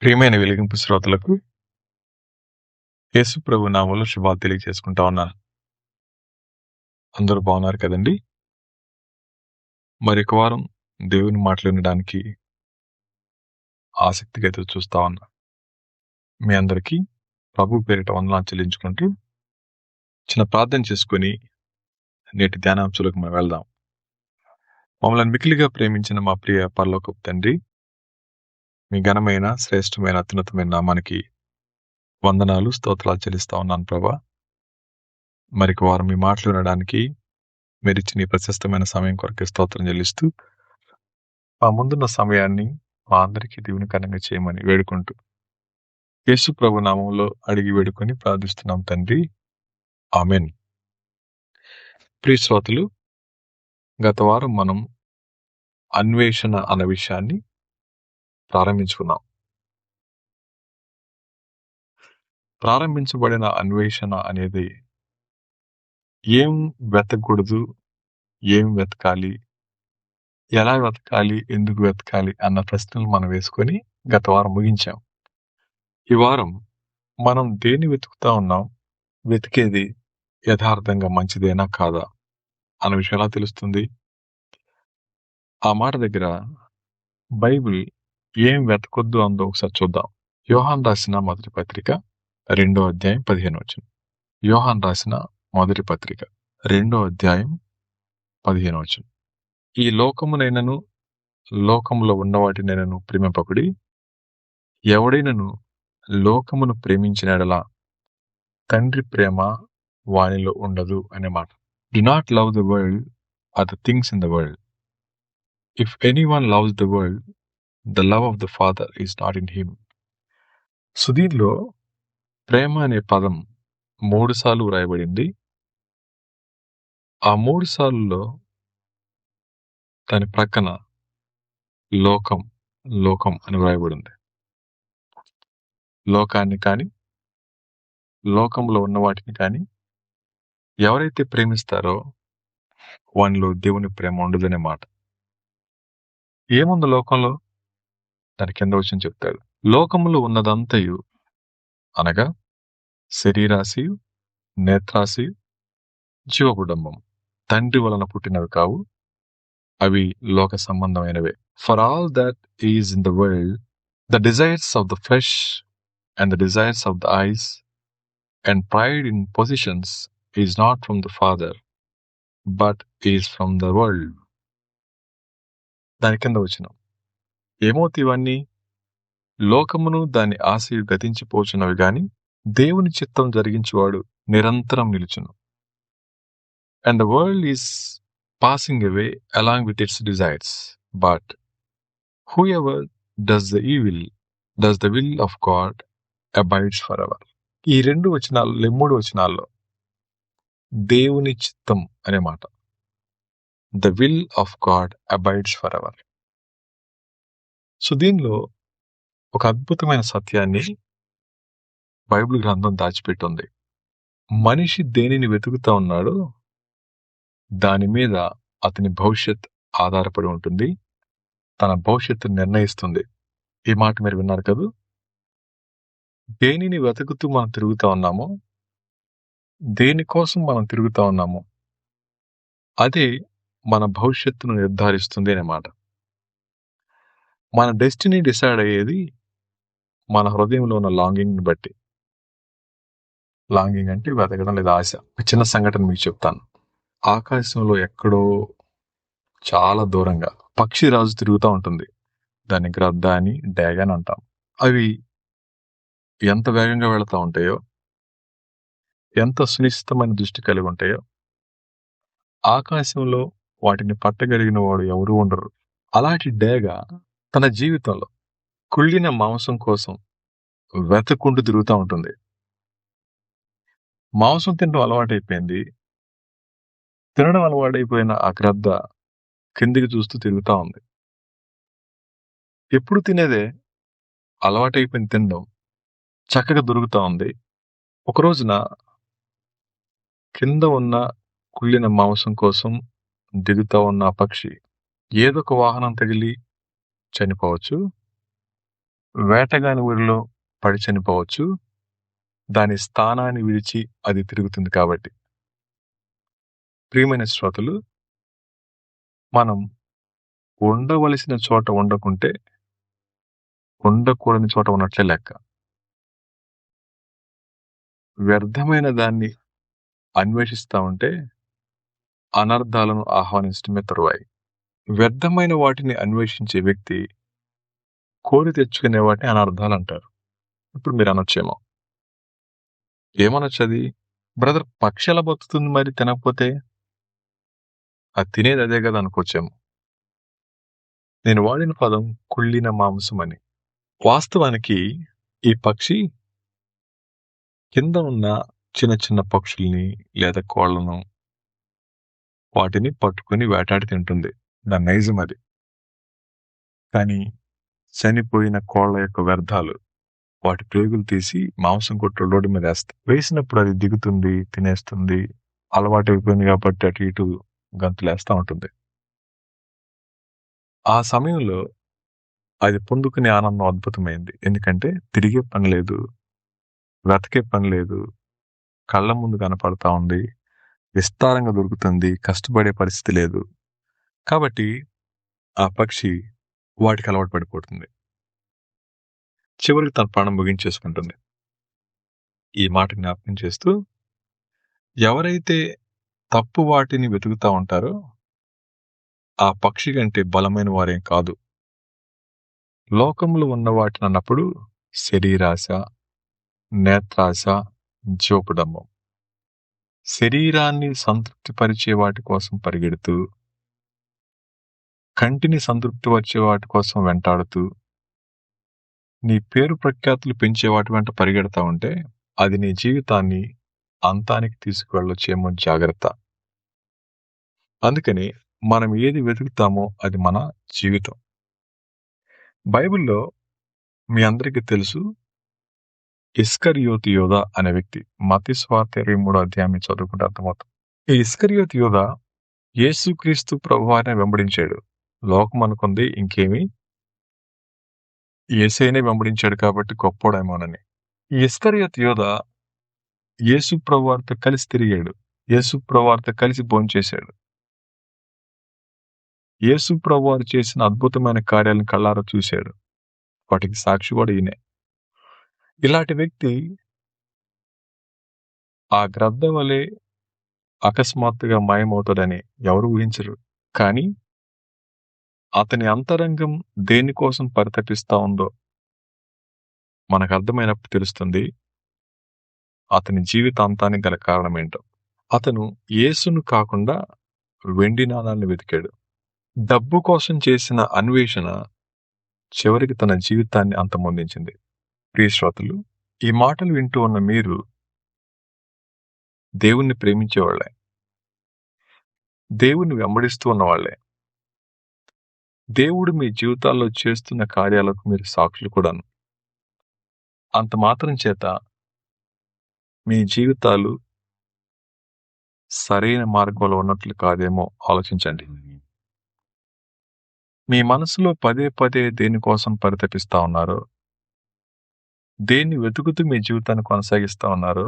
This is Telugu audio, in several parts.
ప్రియమైన వెలిగింపు శ్రోతలకు యేసు ప్రభు నామంలో శుభాలు తెలియజేసుకుంటా ఉన్నాను. అందరూ బాగున్నారు కదండి. మరొక వారం దేవుని మాటలు వినడానికి ఆసక్తిగా ఎదురు చూస్తా ఉన్నా. మీ అందరికీ ప్రభు పేరిట వందనాలు చెల్లించుకుంటూ చిన్న ప్రార్థన చేసుకుని నేటి ధ్యానాంశాలకు మనం వెళ్దాం. మమ్మల్ని మిక్కిలిగా ప్రేమించిన మా ప్రియ పరలోకపు తండ్రి, మీ ఘనమైన శ్రేష్టమైన అత్యున్నతమైన నామానికి వందనాలు స్తోత్రాలు చెల్లిస్తా ఉన్నాను ప్రభా. మరొక వారం మీ మాటలు వినడానికి మీరు ఇచ్చిన ఈ ప్రశస్తమైన సమయం కొరకు స్తోత్రం చెల్లిస్తూ మా ముందున్న సమయాన్ని మా అందరికీ దీవెనకరంగా చేయమని వేడుకుంటూ యేసు ప్రభు నామంలో అడిగి వేడుకొని ప్రార్థిస్తున్నాం తండ్రి, ఆమెన్. ప్రియ శ్రోతలు, గత వారం మనం అన్వేషణ అన్న విషయాన్ని ప్రారంభించుకున్నాం. ప్రారంభించబడిన అన్వేషణ అనేది ఏం వెతకూడదు, ఏం వెతకాలి, ఎలా వెతకాలి, ఎందుకు వెతకాలి అన్న ప్రశ్నలు మనం వేసుకొని గత వారం ముగించాం. ఈ వారం మనం దేన్ని వెతుకుతా ఉన్నాం, వెతికేది యథార్థంగా మంచిదేనా కాదా అన్న విషయం ఎలా తెలుస్తుంది? ఆ మాట దగ్గర బైబిల్ ఏం వెతకొద్దు అందో ఒకసారి చూద్దాం. యోహాన్ రాసిన మొదటి పత్రిక 2వ అధ్యాయం 15వ వచనం. యోహాన్ రాసిన మొదటి పత్రిక 2వ అధ్యాయం 15వ వచనం. ఈ లోకమునైనను లోకములో ఉన్న వాటినైనను ప్రేమింపకుడి, ఎవడైనను లోకమును ప్రేమించిన యెడల తండ్రి ప్రేమ వానిలో ఉండదు అనే మాట. Do not love the world or the things in the world. If anyone loves the world, the love of the father is not in him. So దీనిలో ప్రేమ అనే పదం 3 సార్లు వ్రాయబడింది. ఆ 3 సార్లులో దాని ప్రక్కన లోకం లోకం అని వ్రాయబడింది. లోకాన్ని కానీ లోకంలో ఉన్న వాటిని కానీ ఎవరైతే ప్రేమిస్తారో వానిలో దేవుని ప్రేమ ఉండదనే మాట. ఏముంది లోకంలో? దాని కింద వచ్చిన చెప్తాడు. లోకములో ఉన్నదంతయు అనగా శరీరాశయు, నేత్రాశయు, జీవకుడంబం తండ్రి వలన పుట్టినవి కావు, అవి లోక సంబంధమైనవే. For all that is in the world, the desires of the flesh and the desires of the eyes and pride in positions is not from the father but is from the world. దాని కింద వచ్చిన ఏమవుతాయి ఇవన్నీ? లోకమును దాని ఆశయు గతించిపోచున్నవి గాని దేవుని చిత్తం జరిగించేవాడు నిరంతరం నిలుచును. And the world is passing away along with its desires, but whoever does the evil, does the will of God, abides forever. ఈ 2 వచనాలు, 3 వచనాల్లో దేవుని చిత్తం అనే మాట, the will of God abides for ever. So దీనిలో ఒక అద్భుతమైన సత్యాన్ని బైబిల్ గ్రంథం దాచిపెట్టింది. మనిషి దేనిని వెతుకుతా ఉన్నాడో దాని మీద అతని భవిష్యత్ ఆధారపడి ఉంటుంది, తన భవిష్యత్తు నిర్ణయిస్తుంది. ఈ మాట మీరు విన్నారు కదా. దేనిని వెతుకుతూ మనం తిరుగుతా ఉన్నామో, దేనికోసం మనం తిరుగుతా ఉన్నామో అదే మన భవిష్యత్తును నిర్ధారిస్తుంది అన్నమాట. మన డెస్టినీ డిసైడ్ అయ్యేది మన హృదయంలో ఉన్న లాంగింగ్ని బట్టి. లాంగింగ్ అంటే వెతకడం లేదా ఆశ. ఒక చిన్న సంఘటన మీకు చెప్తాను. ఆకాశంలో ఎక్కడో చాలా దూరంగా పక్షి రాజు తిరుగుతూ ఉంటుంది. దాన్ని గ్రద్ద అని, డ్యాగ్ అని అంటాం. అవి ఎంత వేగంగా వెళుతూ ఉంటాయో, ఎంత సునిశ్చితమైన దృష్టి కలిగి ఉంటాయో, ఆకాశంలో వాటిని పట్టగలిగిన వాడు ఎవరూ ఉండరు. అలాంటి డేగ తన జీవితంలో కుళ్ళిన మాంసం కోసం వెతకుంటూ తిరుగుతూ ఉంటుంది. మాంసం తినడం అలవాటైపోయింది. తినడం అలవాటైపోయిన ఆ గ్రద్ద కిందికి చూస్తూ తిరుగుతూ ఉంది. ఎప్పుడు తినేదే, అలవాటైపోయింది తినడం, చక్కగా దొరుకుతూ ఉంది. ఒక రోజున కింద ఉన్న కుళ్ళిన మాంసం కోసం దిగుతూ ఉన్న పక్షి ఏదో ఒక వాహనం తగిలి చనిపోవచ్చు, వేటగాని ఊరిలో పడి చనిపోవచ్చు. దాని స్థానాన్ని విడిచి అది తిరుగుతుంది కాబట్టి. ప్రియమైన శ్రోతలు, మనం ఉండవలసిన చోట ఉండకుంటే ఉండకూడని చోట ఉన్నట్లే లెక్క. వ్యర్థమైన దాన్ని అన్వేషిస్తా ఉంటే అనర్థాలను ఆహ్వానించడమే తరువాయి. వ్యర్థమైన వాటిని అన్వేషించే వ్యక్తి కోరి తెచ్చుకునే వాటిని అనర్థాలు అంటారు. ఇప్పుడు మీరు అనొచ్చేమో, ఏమనొచ్చది? బ్రదర్, పక్షి ఎలా బతుకుతుంది మరి తినకపోతే? అది తినేది అదే కదా అనుకోవచ్చేమో. నేను వాడిన పదం కుళ్ళిన మాంసం అని. వాస్తవానికి ఈ పక్షి కింద ఉన్న చిన్న చిన్న పక్షుల్ని లేదా కోళ్లను వాటిని పట్టుకుని వేటాడి తింటుంది. దాని నైజం అది. కానీ చనిపోయిన కోళ్ల యొక్క వ్యర్థాలు వాటి ప్రేగులు తీసి మాంసం కొట్టు రోడ్డు మీద వేస్తాయి. వేసినప్పుడు అది దిగుతుంది, తినేస్తుంది. అలవాటు అయిపోయింది కాబట్టి అటు ఇటు గంతులేస్తా ఉంటుంది. ఆ సమయంలో అది పొందుకునే ఆనందం అద్భుతమైంది. ఎందుకంటే తిరిగే పని లేదు, వెతకే పని లేదు, కళ్ళ ముందు కనపడతా ఉంది, విస్తారంగా దొరుకుతుంది, కష్టపడే పరిస్థితి లేదు. కాబట్టి ఆ పక్షి వాటికి అలవాటు పడిపోతుంది. చివరికి తన ప్రాణం ముగించేసుకుంటుంది. ఈ మాట జ్ఞాపకం చేస్తూ, ఎవరైతే తప్పు వాటిని వెతుకుతా ఉంటారో ఆ పక్షి కంటే బలమైన వారేం కాదు. లోకంలో ఉన్న వాటిని అన్నప్పుడు శరీరాశ, నేత్రాశ, జీవపుడంబం. శరీరాన్ని సంతృప్తిపరిచే వాటి కోసం పరిగెడుతూ, కంటిని సంతృప్తి వచ్చే వాటి కోసం వెంటాడుతూ, నీ పేరు ప్రఖ్యాతులు పెంచే వాటి వెంట పరిగెడతా ఉంటే అది నీ జీవితాన్ని అంతానికి తీసుకువెళ్ళొచ్చేమో జాగ్రత్త. అందుకని మనం ఏది వెతుకుతామో అది మన జీవితం. బైబిల్లో మీ అందరికీ తెలుసు, ఇస్కరియోతు యోధా అనే వ్యక్తి. మత్తయి సువార్త 23వ అధ్యాయం చదువుకుంటే అర్థమవుతుంది. ఈ ఇస్కరియోతు యోధా యేసుక్రీస్తు ప్రభువారిని వెంబడించాడు. లోకం అనుకుంది ఇంకేమి యేసయ్యనే వెంబడించాడు కాబట్టి గొప్పోడేమోనని. ఈ ఇస్కరియోతు యోధా యేసు ప్రభువారితో కలిసి తిరిగాడు. యేసు ప్రభువారితో కలిసి భోంచేశాడు. యేసు ప్రభువారు చేసిన అద్భుతమైన కార్యాలను కళ్ళారా చూశాడు. వాటికి సాక్షి కూడా ఈయనే. ఇలాంటి వ్యక్తి ఆ గ్రద్ద వలె అకస్మాత్తుగా మాయమవుతాడని ఎవరు ఊహించరు. కానీ అతని అంతరంగం దేనికోసం పరితపిస్తా ఉందో మనకు అర్థమైనప్పుడు తెలుస్తుంది అతని జీవితాంతానికి గల కారణం ఏంటో. అతను యేసును కాకుండా వెండి నాణాలను వెతికాడు. డబ్బు కోసం చేసిన అన్వేషణ చివరికి తన జీవితాన్ని అంతమొందించింది. ప్రియ శ్రోతలు, ఈ మాటలు వింటూ ఉన్న మీరు దేవుణ్ణి ప్రేమించేవాళ్లే, దేవుణ్ణి వెంబడిస్తూ ఉన్నవాళ్లే. దేవుడు మీ జీవితాల్లో చేస్తున్న కార్యాలకు మీరు సాక్షులు కూడాను. అంత మాత్రం చేత మీ జీవితాలు సరైన మార్గంలో ఉన్నట్లు కాదేమో ఆలోచించండి. మీ మనసులో పదే పదే దేనికోసం పరితపిస్తా ఉన్నారో, దేన్ని వెతుకుతూ మీ జీవితాన్ని కొనసాగిస్తా ఉన్నారో,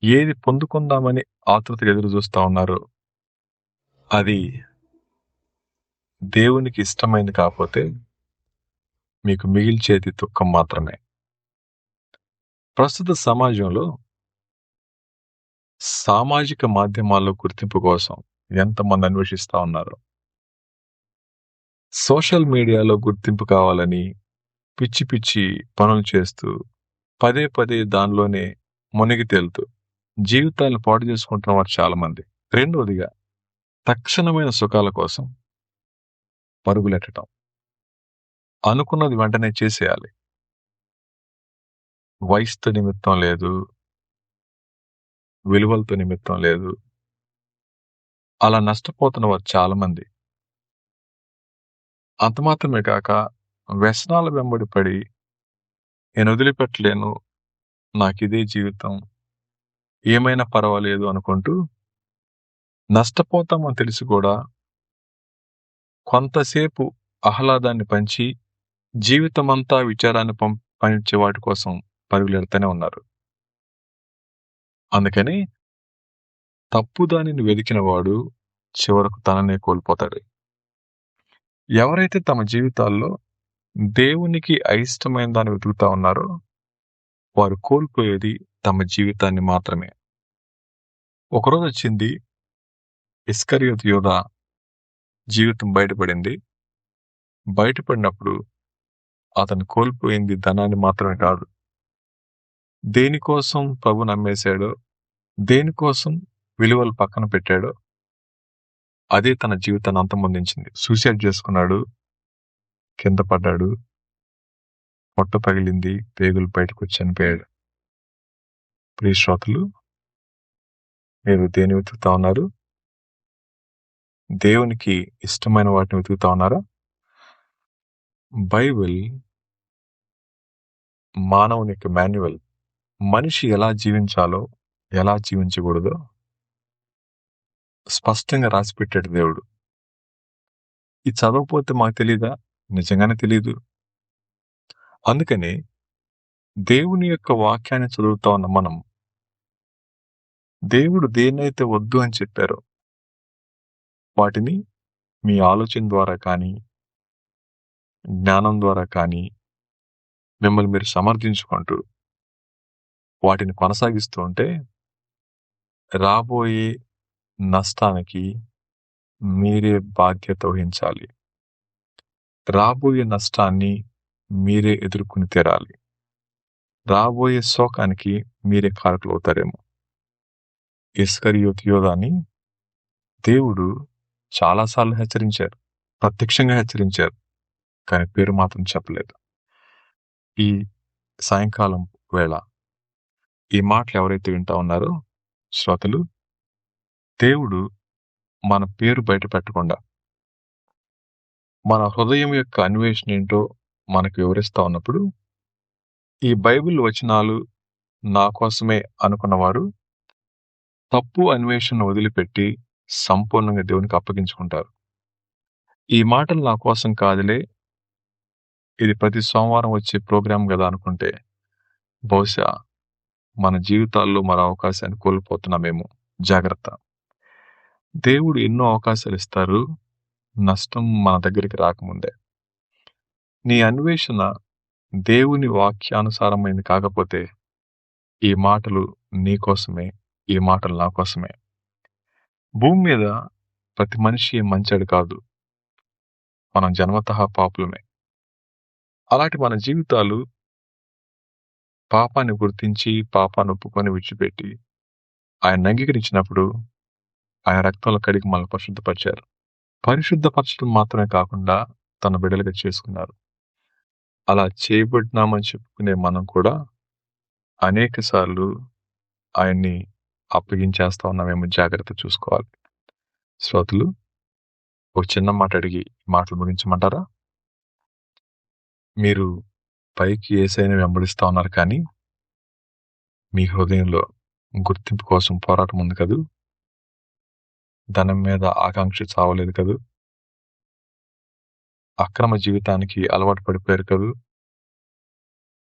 ఏది పొందుకుందామని ఆతృతగా ఎదురు చూస్తా ఉన్నారో అది దేవునికి ఇష్టమైంది కాకపోతే మీకు మిగిల్చేది దుఃఖం మాత్రమే. ప్రస్తుత సమాజంలో సామాజిక మాధ్యమాల్లో గుర్తింపు కోసం ఎంతమంది అన్వేషిస్తా ఉన్నారు. సోషల్ మీడియాలో గుర్తింపు కావాలని పిచ్చి పిచ్చి పనులు చేస్తూ పదే పదే దానిలోనే మునిగి తేలుతూ జీవితాలను పాడు చేసుకుంటున్న వారు చాలా మంది. రెండవదిగా, తక్షణమైన సుఖాల కోసం పరుగులెట్టడం. అనుకున్నది వెంటనే చేసేయాలి. వయసుతో నిమిత్తం లేదు, విలువలతో నిమిత్తం లేదు. అలా నష్టపోతున్న వారు చాలా మంది. అంత మాత్రమే కాక వ్యసనాల వెంబడి పడి నేను వదిలిపెట్టలేను, నాకిదే జీవితం, ఏమైనా పర్వాలేదు అనుకుంటూ నష్టపోతామని తెలిసి కూడా కొంతసేపు ఆహ్లాదాన్ని పంచి జీవితమంతా విచారాన్ని పంపించే వాటి కోసం పరుగులెడుతూనే ఉన్నారు. అందుకని తప్పుదానిని వెదికిన వాడు చివరకు తననే కోల్పోతాడు. ఎవరైతే తమ జీవితాల్లో దేవునికి అయిష్టమైన దాన్ని వెతుకుతా ఉన్నారో వారు కోల్పోయేది తమ జీవితాన్ని మాత్రమే. ఒకరోజు వచ్చింది, ఇస్కరియోతు యూదా జీవితం బయటపడింది. బయటపడినప్పుడు అతను కోల్పోయింది ధనాన్ని మాత్రమే కాదు. దేనికోసం ప్రభు నమ్మేశాడో, దేనికోసం విలువలు పక్కన పెట్టాడో అదే తన జీవితాన్ని అంతమొందించింది. సూసైడ్ చేసుకున్నాడు, కింద పడ్డాడు, పొట్ట పగిలింది, పేగులు బయటకు వచ్చి చనిపోయాడు. ప్రియ శ్రోతలు, మీరు దేని వెతుకుతా ఉన్నారు? దేవునికి ఇష్టమైన వాటిని వెతుకుతా ఉన్నారా? బైబిల్ మానవుని యొక్క మాన్యువల్. మనిషి ఎలా జీవించాలో, ఎలా జీవించకూడదో స్పష్టంగా రాసిపెట్టాడు దేవుడు. ఇది చదవకపోతే మాకు తెలీదా? నిజంగానే తెలీదు. అందుకని దేవుని యొక్క వాక్యాన్ని చదువుతా ఉన్న మనం, దేవుడు దేన్నైతే వద్దు అని చెప్పారో వాటిని మీ ఆలోచన ద్వారా కానీ, జ్ఞానం ద్వారా కానీ మిమ్మల్ని మీరు సమర్థించుకుంటూ వాటిని కొనసాగిస్తూ ఉంటే రాబోయే నష్టానికి మీరే బాధ్యత వహించాలి. రాబోయే నష్టాన్ని మీరే ఎదుర్కొని తీరాలి. రాబోయే శోకానికి మీరే కారకులు అవుతారేమో. ఇస్కరియోతు యూదాని దేవుడు చాలాసార్లు హెచ్చరించారు, ప్రత్యక్షంగా హెచ్చరించారు, కానీ పేరు మాత్రం చెప్పలేదు. ఈ సాయంకాలం వేళ ఈ మాటలు ఎవరైతే వింటా ఉన్నారో శ్రోతలు, దేవుడు మన పేరు బయట పెట్టకుండా మన హృదయం యొక్క అన్వేషణ ఏంటో మనకు వివరిస్తా ఉన్నప్పుడు ఈ బైబిల్ వచనాలు నా కోసమే అనుకున్నవారు తప్పు అన్వేషణ వదిలిపెట్టి సంపూర్ణంగా దేవునికి అప్పగించుకుంటారు. ఈ మాటలు నా కోసం కాదులే, ఇది ప్రతి సోమవారం వచ్చే ప్రోగ్రాం కదా అనుకుంటే బహుశా మన జీవితాల్లో మరో అవకాశాన్ని కోల్పోతున్నామేమో. జాగ్రత్త. దేవుడు ఎన్నో అవకాశాలు ఇస్తారు, నష్టం మన దగ్గరికి రాకముందే. నీ అన్వేషణ దేవుని వాక్యానుసారమైంది కాకపోతే ఈ మాటలు నీ కోసమే, ఈ మాటలు నా కోసమే. భూమి మీద ప్రతి మనిషి మంచాడు కాదు, మనం జన్మతః పాపులమే. అలాంటి మన జీవితాలు పాపాన్ని గుర్తించి పాపాన్ని ఒప్పుకొని విడిచిపెట్టి ఆయన అంగీకరించినప్పుడు ఆయన రక్తంలో కడిగి మనల్ని పరిశుద్ధపరిచారు. పరిశుద్ధపరచడం మాత్రమే కాకుండా తన బిడ్డలుగా చేసుకున్నారు. అలా చేయబడినామని చెప్పుకునే మనం కూడా అనేక సార్లు ఆయన్ని అప్పగించేస్తా ఉన్నామేమో. జాగ్రత్త చూసుకోవాలి. శ్రోతలు, ఒక చిన్న మాట అడిగి మాటలు ముగించమంటారా? మీరు పైకి యేసయ్యను వెంబడిస్తా ఉన్నారు, కానీ మీ హృదయంలో గుర్తింపు కోసం పోరాటం ఉంది కదూ, ధనం మీద ఆకాంక్ష చావలేదు కదూ, అక్రమ జీవితానికి అలవాటు పడిపోయారు కదూ,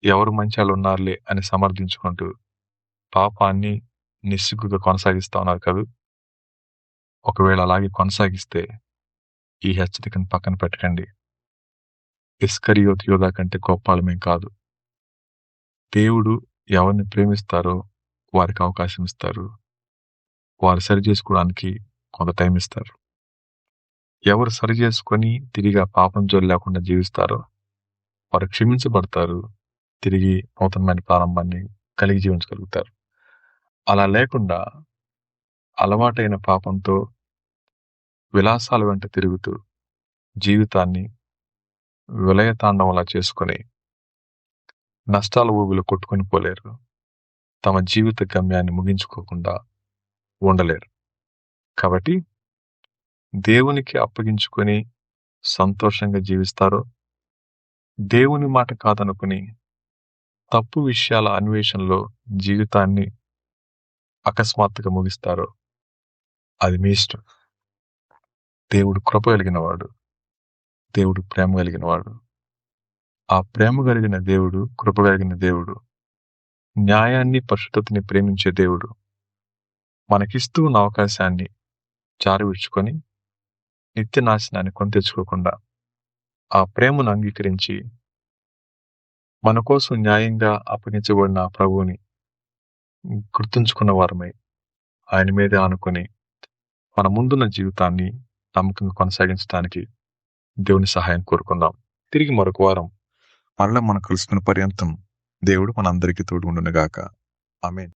ఎవరు మంచాలు ఉన్నారులే అని సమర్థించుకుంటూ పాపాన్ని నిస్సిగ్గుగా కొనసాగిస్తా ఉన్నారు కదూ. ఒకవేళ అలాగే కొనసాగిస్తే ఈ హెచ్చరికను పక్కన పెట్టకండి. ఇస్కరియోతు యూదా కంటే గొప్పవాళ్ళమేం కాదు. దేవుడు ఎవరిని ప్రేమిస్తారో వారికి అవకాశం ఇస్తారు, వారు సరి చేసుకోవడానికి కొంత టైం ఇస్తారు. ఎవరు సరి చేసుకొని తిరిగి ఆ పాపం జోలి లేకుండా జీవిస్తారో వారు క్షమించబడతారు, తిరిగి నూతనమైన ప్రారంభాన్ని కలిగి జీవించగలుగుతారు. అలా లేకుండా అలవాటైన పాపంతో విలాసాల వెంట తిరుగుతూ జీవితాన్ని విలయతాండవంలా చేసుకొని నష్టాల ఊబిలో కొట్టుకొని పోలేరు. తమ జీవిత గమ్యాన్ని ముగించుకోకుండా ఉండలేరు. కాబట్టి దేవునికి అప్పగించుకొని సంతోషంగా జీవిస్తారో, దేవుని మాట కాదనుకుని తప్పు విషయాల అన్వేషణలో జీవితాన్ని అకస్మాత్తుగా ముగిస్తారో అది మీ ఇష్టం. దేవుడు కృప కలిగిన వాడు, దేవుడు ప్రేమ కలిగిన వాడు. ఆ ప్రేమ కలిగిన దేవుడు, కృప కలిగిన దేవుడు, న్యాయాన్ని, పరిశుద్ధతని ప్రేమించే దేవుడు మనకిస్తూ ఉన్న అవకాశాన్ని జారవిడ్చుకొని నిత్య నాశనాన్ని కొని తెచ్చుకోకుండా ఆ ప్రేమను అంగీకరించి మన కోసం న్యాయంగా అప్పగించబడిన ఆ ప్రభువుని గుర్తుంచుకున్న వారమై ఆయన మీదే ఆనుకొని మన ముందున్న జీవితాన్ని నమ్మకంగా కొనసాగించడానికి దేవుని సహాయం కోరుకుందాం. తిరిగి మరొక వారం మళ్ళా మనం కలుసుకున్న పర్యంతం దేవుడు మనందరికీ తోడు ఉండును గాక. ఆమేన్.